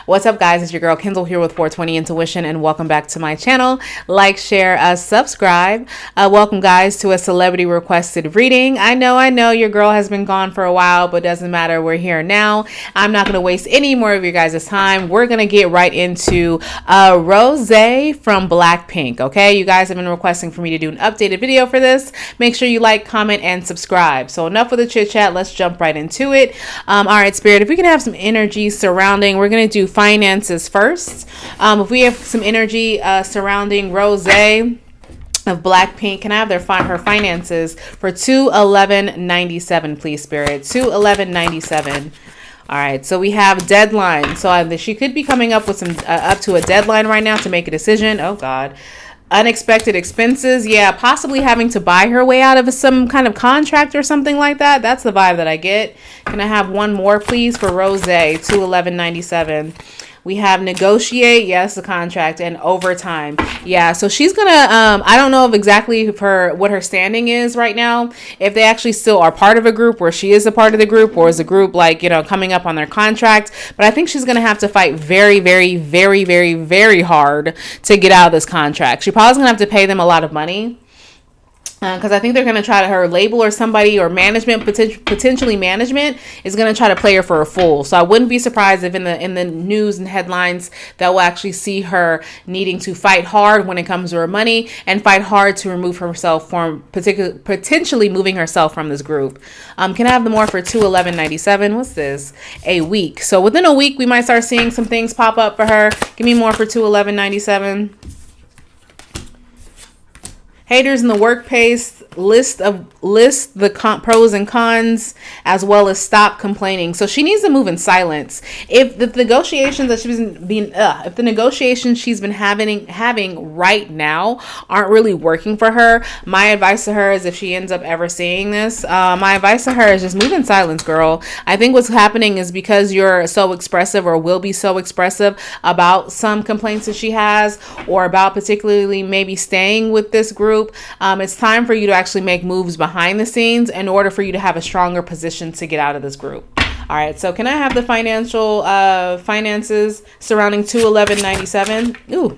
What's up, guys? It's your girl Kendall here with 420 Intuition, and welcome back to my channel. Like, share, subscribe. Welcome, guys, to a celebrity requested reading. I know your girl has been gone for a while, but doesn't matter. We're here now. I'm not going to waste any more of your guys' time. We're going to get right into Rosé from BlackPink. Okay, you guys have been requesting for me to do an updated video for this. Make sure you like, comment, and subscribe. So enough with the chit chat. Let's jump right into it. All right, Spirit, if we can have some energy surrounding, we're going to do finances first. If we have some energy surrounding Rosé of BlackPink, can I have her finances for 2/11/97, please, Spirit? 2/11/97. All right, so we have deadline. So she could be coming up with some up to a deadline right now to make a decision. Oh God. Unexpected expenses. Yeah, possibly having to buy her way out of some kind of contract or something like that. That's the vibe that I get. Can I have one more, please, for Rosé? 2/11/97. We have negotiate, yes, the contract, and overtime. Yeah, so she's gonna, I don't know if exactly what her standing is right now, if they actually still are part of a group, where she is a part of the group, or is a group like, coming up on their contract. But I think she's gonna have to fight very, very, very, very, very hard to get out of this contract. She probably gonna have to pay them a lot of money. Because I think they're going to try to, her label or somebody or management, potentially management, is going to try to play her for a fool. So I wouldn't be surprised if in the news and headlines that we'll actually see her needing to fight hard when it comes to her money and fight hard to remove herself from, potentially moving herself from this group. Can I have the more for 2/11/97? What's this? A week. So within a week, we might start seeing some things pop up for her. Give me more for 2/11/97. Haters in the workplace, list the pros and cons, as well as stop complaining. So she needs to move in silence. If the negotiations that she's been having right now aren't really working for her, my advice to her is, if she ends up ever seeing this, my advice to her is just move in silence, girl. I think what's happening is because you're so expressive, or will be so expressive about some complaints that she has, or about particularly maybe staying with this group. It's time for you to actually make moves behind the scenes in order for you to have a stronger position to get out of this group. All right, so can I have the finances surrounding 2/11/97? Ooh,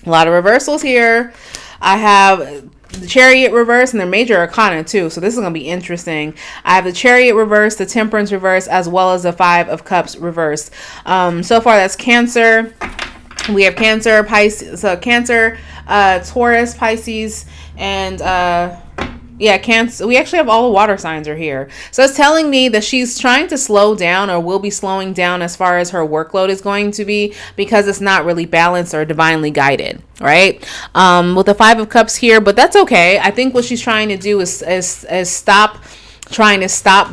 a lot of reversals here. I have the Chariot reverse, and their major arcana too, so this is going to be interesting. I have the Chariot reverse, the Temperance reverse, as well as the Five of Cups reverse. So far that's Cancer. We have Cancer, Pisces, so Cancer, Taurus, Pisces, and Cancer. We actually have all the water signs are here. So it's telling me that she's trying to slow down, or will be slowing down as far as her workload is going to be, because it's not really balanced or divinely guided, right? With the Five of Cups here, but that's okay. I think what she's trying to do is stop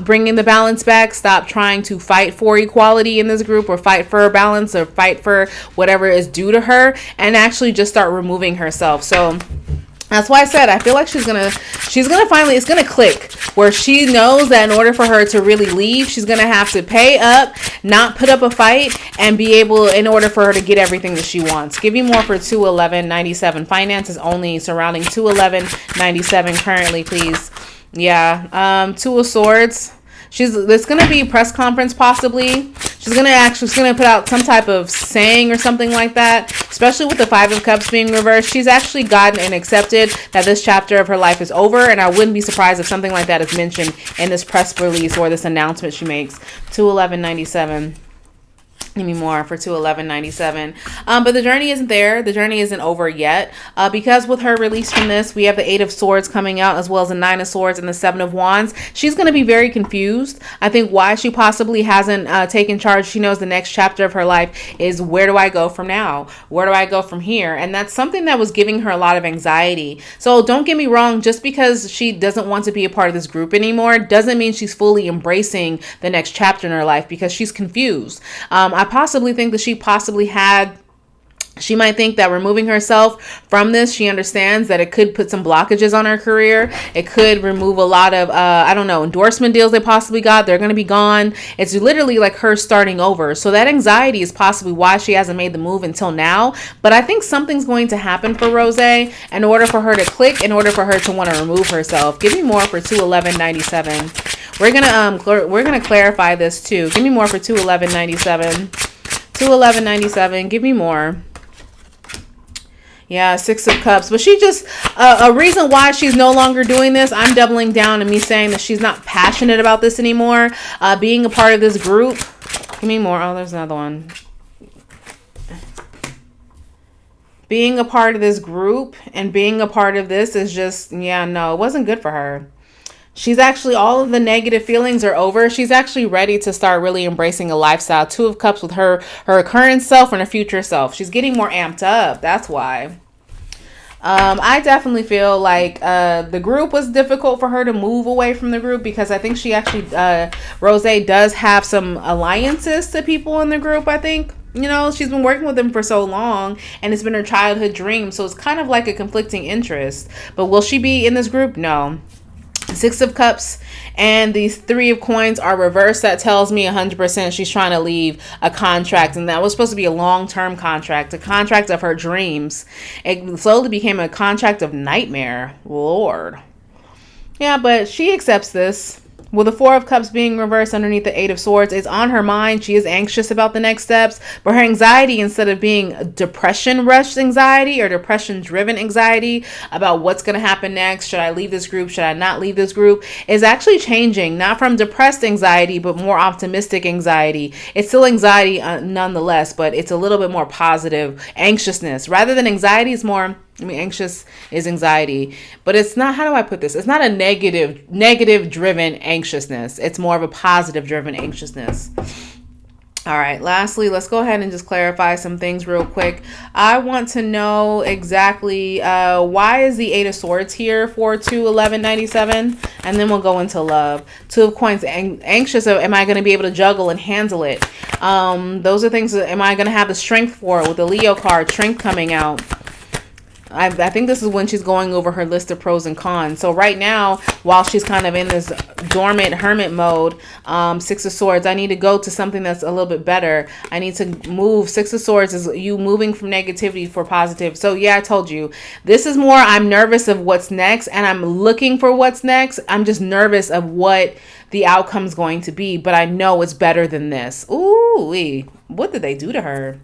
bringing the balance back, stop trying to fight for equality in this group, or fight for a balance, or fight for whatever is due to her, and actually just start removing herself. So that's why I said I feel like she's gonna finally, it's gonna click, where she knows that in order for her to really leave, she's gonna have to pay up, not put up a fight, and be able, in order for her to get everything that she wants. Give me more for 2/11/97. Finances only surrounding 2/11/97 currently, please. Yeah, Two of Swords. There's going to be a press conference possibly. She's going to put out some type of saying or something like that, especially with the Five of Cups being reversed. She's actually gotten and accepted that this chapter of her life is over, and I wouldn't be surprised if something like that is mentioned in this press release or this announcement she makes. 2/11/97. Give me more for 2/11/97. But the journey isn't there. The journey isn't over yet. Because with her release from this, we have the Eight of Swords coming out, as well as the Nine of Swords and the Seven of Wands. She's going to be very confused. I think why she possibly hasn't taken charge. She knows the next chapter of her life is, where do I go from now? Where do I go from here? And that's something that was giving her a lot of anxiety. So don't get me wrong. Just because she doesn't want to be a part of this group anymore doesn't mean she's fully embracing the next chapter in her life, because she's confused. I possibly think that she might think that removing herself from this, she understands that it could put some blockages on her career. It could remove a lot of, endorsement deals they possibly got. They're going to be gone. It's literally like her starting over. So that anxiety is possibly why she hasn't made the move until now. But I think something's going to happen for Rosé in order for her to click, in order for her to want to remove herself. Give me more for 2/11/97. We're gonna clarify this too. Give me more for 2/11/97. 211.97. Give me more. Yeah, Six of Cups. But she just, a reason why she's no longer doing this, I'm doubling down and me saying that she's not passionate about this anymore. Being a part of this group. Give me more. Oh, there's another one. Being a part of this group and being a part of this is just, yeah, no, it wasn't good for her. She's actually, all of the negative feelings are over. She's actually ready to start really embracing a lifestyle. Two of Cups with her current self and her future self. She's getting more amped up. That's why. I definitely feel like the group was difficult for her to move away from the group, because I think she actually, Rosé does have some alliances to people in the group, I think. You know, she's been working with them for so long and it's been her childhood dream. So it's kind of like a conflicting interest. But will she be in this group? No. Six of Cups and these Three of Coins are reversed. That tells me 100% she's trying to leave a contract, and that was supposed to be a long-term contract, a contract of her dreams. It slowly became a contract of nightmare. Lord. Yeah, but she accepts this. With the Four of Cups being reversed underneath the Eight of Swords, it's on her mind. She is anxious about the next steps, but her anxiety, instead of being depression rushed anxiety or depression driven anxiety about what's going to happen next, should I leave this group, should I not leave this group, is actually changing, not from depressed anxiety, but more optimistic anxiety. It's still anxiety nonetheless, but it's a little bit more positive anxiousness. Rather than anxiety, it's more, anxious is anxiety, but it's not, how do I put this? It's not a negative driven anxiousness. It's more of a positive driven anxiousness. All right. Lastly, let's go ahead and just clarify some things real quick. I want to know exactly why is the Eight of Swords here for 211.97, and then we'll go into love. Two of Coins, anxious of, am I going to be able to juggle and handle it? Those are things that, am I going to have the strength for it? With the Leo card, strength coming out. I think this is when she's going over her list of pros and cons. So right now, while she's kind of in this dormant hermit mode, Six of Swords, I need to go to something that's a little bit better. I need to move. Six of Swords is you moving from negativity for positive. So yeah, I told you, this is more, I'm nervous of what's next, and I'm looking for what's next. I'm just nervous of what the outcome's going to be, but I know it's better than this. Ooh, what did they do to her?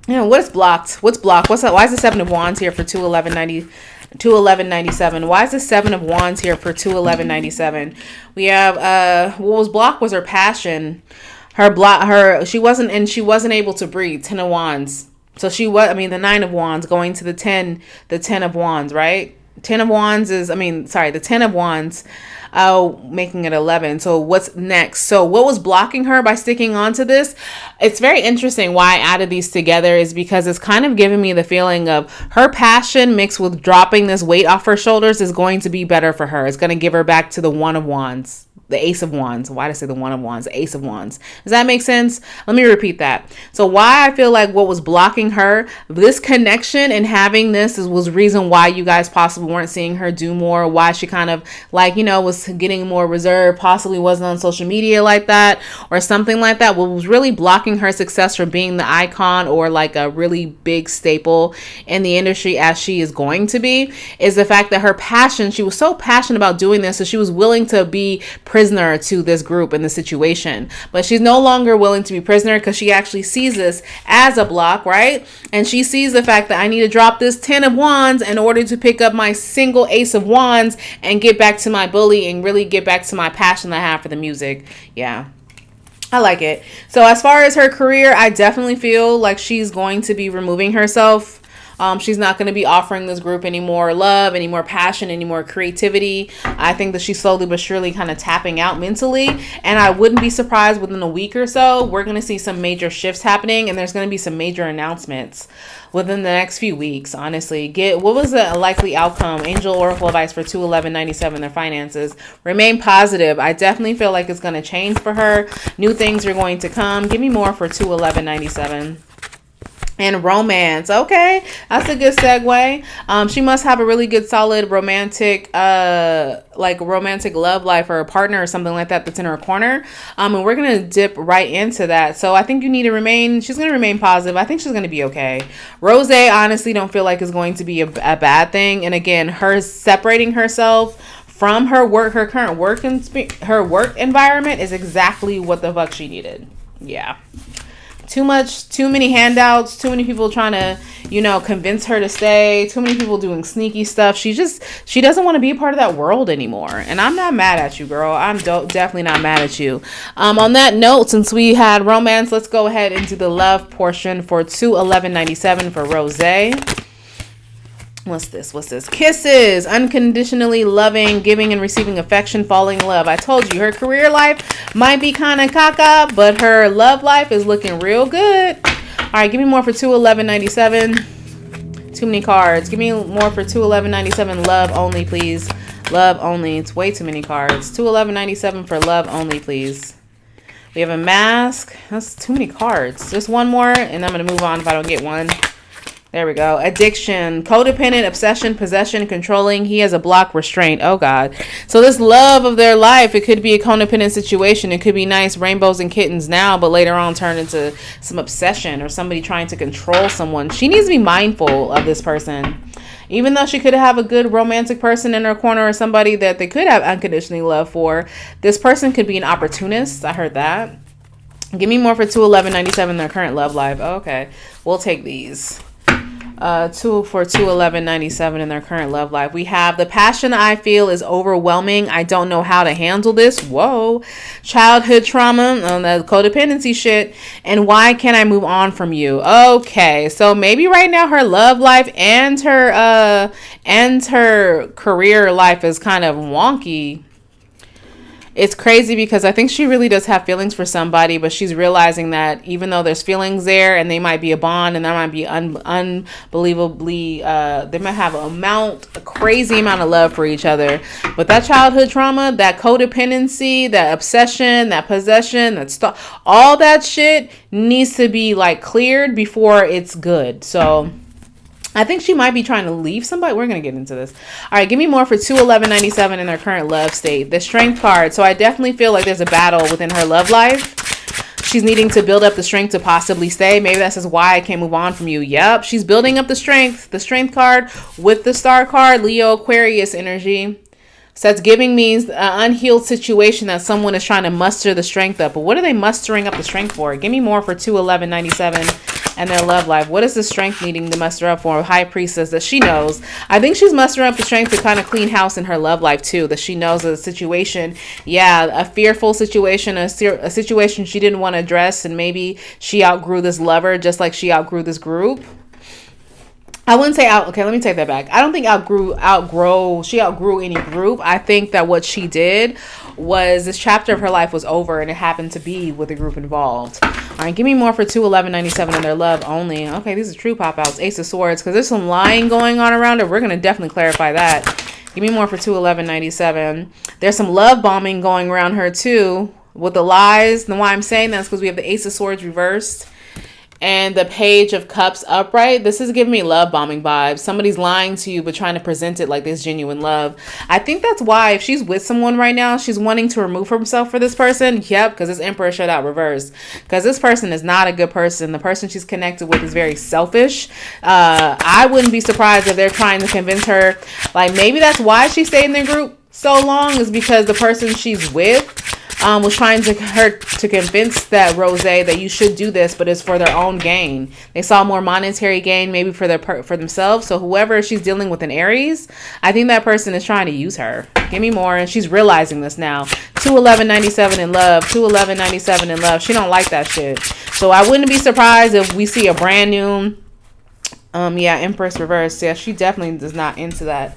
Yeah, what's blocked? What's blocked? What's that? Why is the Seven of Wands here for 211.97? Why is the Seven of Wands here for 211.97? We have what was blocked was her passion. She wasn't able to breathe. 10 of Wands. So she was, the Nine of Wands going to the 10 of Wands, right? 10 of Wands is, the 10 of Wands, making it 11. So what's next? So what was blocking her by sticking on to this? It's very interesting why I added these together, is because it's kind of giving me the feeling of her passion mixed with dropping this weight off her shoulders is going to be better for her. It's going to give her back to the One of Wands. The Ace of Wands. Why did I say the One of Wands? The Ace of Wands. Does that make sense? Let me repeat that. So why I feel like what was blocking her, this connection and having this was the reason why you guys possibly weren't seeing her do more, why she kind of was getting more reserved, possibly wasn't on social media like that or something like that. What was really blocking her success from being the icon or like a really big staple in the industry as she is going to be is the fact that her passion, she was so passionate about doing this, so she was willing to be prisoner to this group and the situation, but she's no longer willing to be prisoner because she actually sees this as a block, right? And she sees the fact that I need to drop this 10 of Wands in order to pick up my single Ace of Wands and get back to my bully and really get back to my passion that I have for the music. Yeah, I like it. So as far as her career, I definitely feel like she's going to be removing herself. She's not going to be offering this group any more love, any more passion, any more creativity. I think that she's slowly but surely kind of tapping out mentally. And I wouldn't be surprised within a week or so, we're going to see some major shifts happening. And there's going to be some major announcements within the next few weeks, honestly. What was the likely outcome? Angel Oracle advice for 211.97, their finances. Remain positive. I definitely feel like it's going to change for her. New things are going to come. Give me more for 211.97. And romance. Okay, that's a good segue. She must have a really good, solid romantic, romantic love life or a partner or something like that that's in her corner. And we're going to dip right into that. So I think you need to she's going to remain positive. I think she's going to be okay. Rosé, honestly, don't feel like is going to be a bad thing. And again, her separating herself from her current work environment is exactly what the fuck she needed. Yeah. Too many handouts, too many people trying to, you know, convince her to stay, too many people doing sneaky stuff. She doesn't want to be a part of that world anymore. And I'm not mad at you, girl. I'm definitely not mad at you. On that note, since we had romance, let's go ahead and do the love portion for 21197 for Rosé. What's this? Kisses, unconditionally loving, giving and receiving affection, falling in love. I told you her career life might be kind of caca, but her love life is looking real good. All right, give me more for 21197. Too many cards. Give me more for 21197. Love only, please. Love only. It's way too many cards. 21197 for love only, please. We have a mask. That's too many cards. Just one more, and I'm going to move on if I don't get one. There we go. Addiction, codependent, obsession, possession, controlling. He has a block, restraint. Oh, God. So this love of their life, it could be a codependent situation. It could be nice rainbows and kittens now, but later on turn into some obsession or somebody trying to control someone. She needs to be mindful of this person. Even though she could have a good romantic person in her corner or somebody that they could have unconditionally love for, this person could be an opportunist. I heard that. Give me more for 21197, their current love life. Oh, okay. We'll take these. 21197 in their current love life. We have the passion I feel is overwhelming. I don't know how to handle this. Whoa. Childhood trauma, the codependency shit. And why can't I move on from you? Okay, so maybe right now her love life and her career life is kind of wonky. It's crazy because I think she really does have feelings for somebody, but she's realizing that even though there's feelings there and they might be a bond and there might be unbelievably, they might have a crazy amount of love for each other. But that childhood trauma, that codependency, that obsession, that possession, all that shit needs to be like cleared before it's good. So I think she might be trying to leave somebody. We're going to get into this. All right, give me more for 21197 in their current love state. The strength card. So I definitely feel like there's a battle within her love life. She's needing to build up the strength to possibly stay. Maybe that says why I can't move on from you. Yep, she's building up the strength. The strength card with the star card, Leo Aquarius energy. So that's giving means an unhealed situation that someone is trying to muster the strength up. But what are they mustering up the strength for? Give me more for 21197 and their love life. What is the strength needing to muster up for? High priestess that she knows. I think she's mustering up the strength to kind of clean house in her love life too. That she knows a situation, a fearful situation, a situation she didn't want to address, and maybe she outgrew this lover just like she outgrew this group. I wouldn't say okay, let me take that back. I don't think she outgrew any group. I think that what she did was this chapter of her life was over and it happened to be with the group involved. All right, give me more for 21197 and their love only. Okay, these are true pop outs. Ace of Swords, because there's some lying going on around it. We're going to definitely clarify that. Give me more for 21197. There's some love bombing going around her too with the lies. And why I'm saying that is because we have the Ace of Swords reversed and the Page of Cups upright. This is giving me love bombing vibes. Somebody's lying to you but trying to present it like this genuine love. I think that's why if she's with someone right now, she's wanting to remove herself for this person. Yep, because this Emperor shut out reversed. Because this person is not a good person. The person she's connected with is very selfish. I wouldn't be surprised if they're trying to convince her. Like maybe that's why she stayed in their group so long, is because the person she's with was trying to convince that Rosé that you should do this, but it's for their own gain. They saw more monetary gain, maybe for themselves. So whoever she's dealing with in Aries, I think that person is trying to use her. Give me more, and she's realizing this now. 21197 in love, 21197 in love. She don't like that shit. So I wouldn't be surprised if we see a brand new, Empress reverse. Yeah, she definitely is not into that.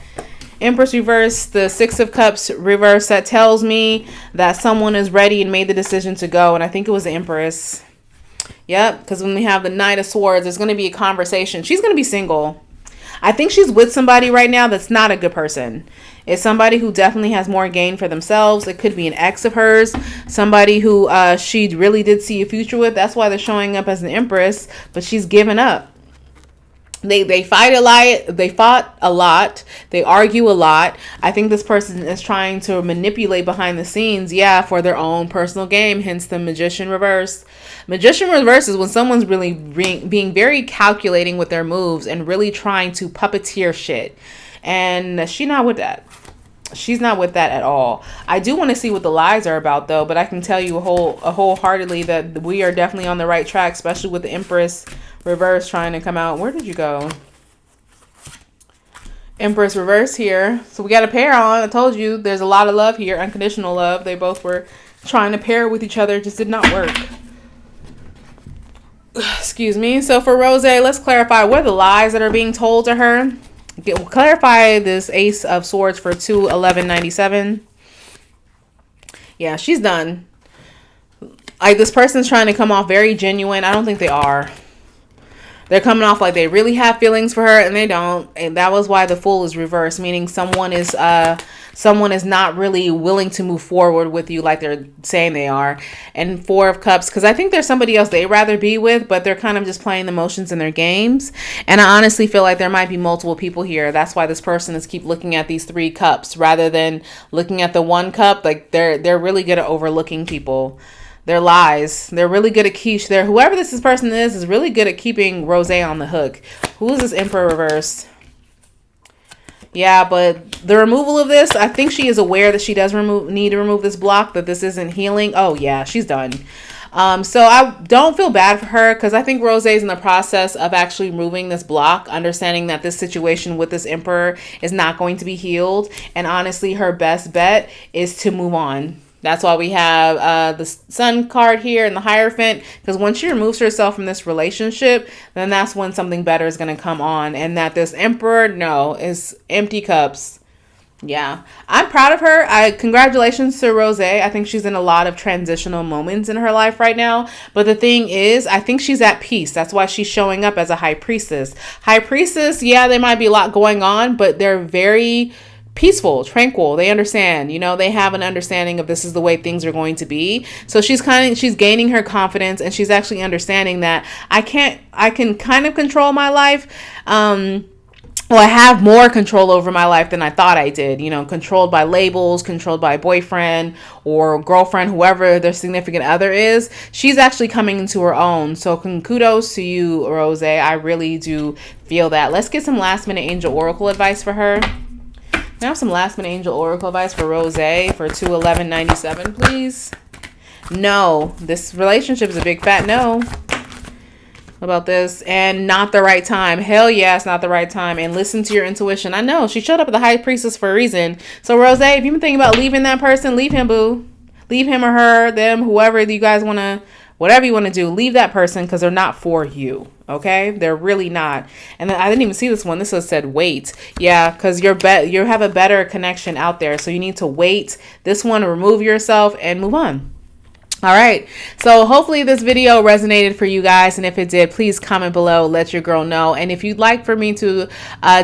Empress reverse, the Six of Cups reverse, that tells me that someone is ready and made the decision to go. And I think it was the Empress. Yep, because when we have the Knight of Swords, there's going to be a conversation. She's going to be single. I think she's with somebody right now that's not a good person. It's somebody who definitely has more gain for themselves. It could be an ex of hers, somebody who she really did see a future with. That's why they're showing up as an Empress, but she's given up. They fight a lot. They fought a lot. They argue a lot. I think this person is trying to manipulate behind the scenes, for their own personal game. Hence the Magician reverse. Magician reverse is when someone's really being very calculating with their moves and really trying to puppeteer shit. And she's not with that. She's not with that at all. I do want to see what the lies are about though, but I can tell you wholeheartedly that we are definitely on the right track, especially with the Empress reverse trying to come out. Where did you go? Empress reverse here. So we got a pair on. I told you there's a lot of love here, unconditional love. They both were trying to pair with each other, just did not work. Excuse me. So for Rosé, let's clarify what are the lies that are being told to her. Clarify this Ace of Swords for 2/11/97. Yeah, she's done. Like, this person's trying to come off very genuine. I don't think they are. They're coming off like they really have feelings for her, and they don't. And that was why the Fool is reversed, meaning someone is not really willing to move forward with you like they're saying they are. And Four of Cups, because I think there's somebody else they'd rather be with, but they're kind of just playing the motions in their games. And I honestly feel like there might be multiple people here. That's why this person is keep looking at these 3 cups rather than looking at the 1 cup. Like, they're really good at overlooking people. Their lies. They're really good at whoever this person is really good at keeping Rosé on the hook. Who is this Emperor reverse? Yeah, but the removal of this, I think she is aware that she does need to remove this block, that this isn't healing. Oh yeah, she's done. So I don't feel bad for her, because I think Rosé is in the process of actually removing this block, understanding that this situation with this Emperor is not going to be healed. And honestly, her best bet is to move on. That's why we have the Sun card here and the Hierophant, because once she removes herself from this relationship, then that's when something better is going to come on. And that this Emperor, no, is empty cups. Yeah, I'm proud of her. Congratulations to Rosé. I think she's in a lot of transitional moments in her life right now. But the thing is, I think she's at peace. That's why she's showing up as a High Priestess. High Priestess, yeah, there might be a lot going on, but they're very peaceful, tranquil. They understand, they have an understanding of this is the way things are going to be. So she's gaining her confidence, and she's actually understanding that I can kind of control my life. Well, I have more control over my life than I thought I did, controlled by labels, controlled by boyfriend or girlfriend, whoever their significant other is. She's actually coming into her own. So kudos to you, Rosé. I really do feel that. Let's get some last minute angel oracle advice for her. Can I have some last minute angel oracle advice for Rosé for 2/11/97, please? No, this relationship is a big fat no about this, and not the right time. Hell yeah, it's not the right time. And listen to your intuition. I know she showed up at the High Priestess for a reason. So Rosé, if you've been thinking about leaving that person, leave him, boo. Leave him or her, them, whoever you guys want to, whatever you want to do, leave that person, because they're not for you. Okay, they're really not. And then I didn't even see this one. This one said wait. Yeah, because you have a better connection out there, so you need to wait. This one, remove yourself and move on. All right, so hopefully this video resonated for you guys, and if it did, please comment below, let your girl know. And if you'd like for me to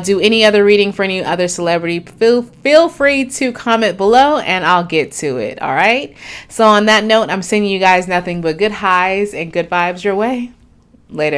do any other reading for any other celebrity, feel free to comment below and I'll get to it. All right, so on that note, I'm sending you guys nothing but good highs and good vibes your way. Later.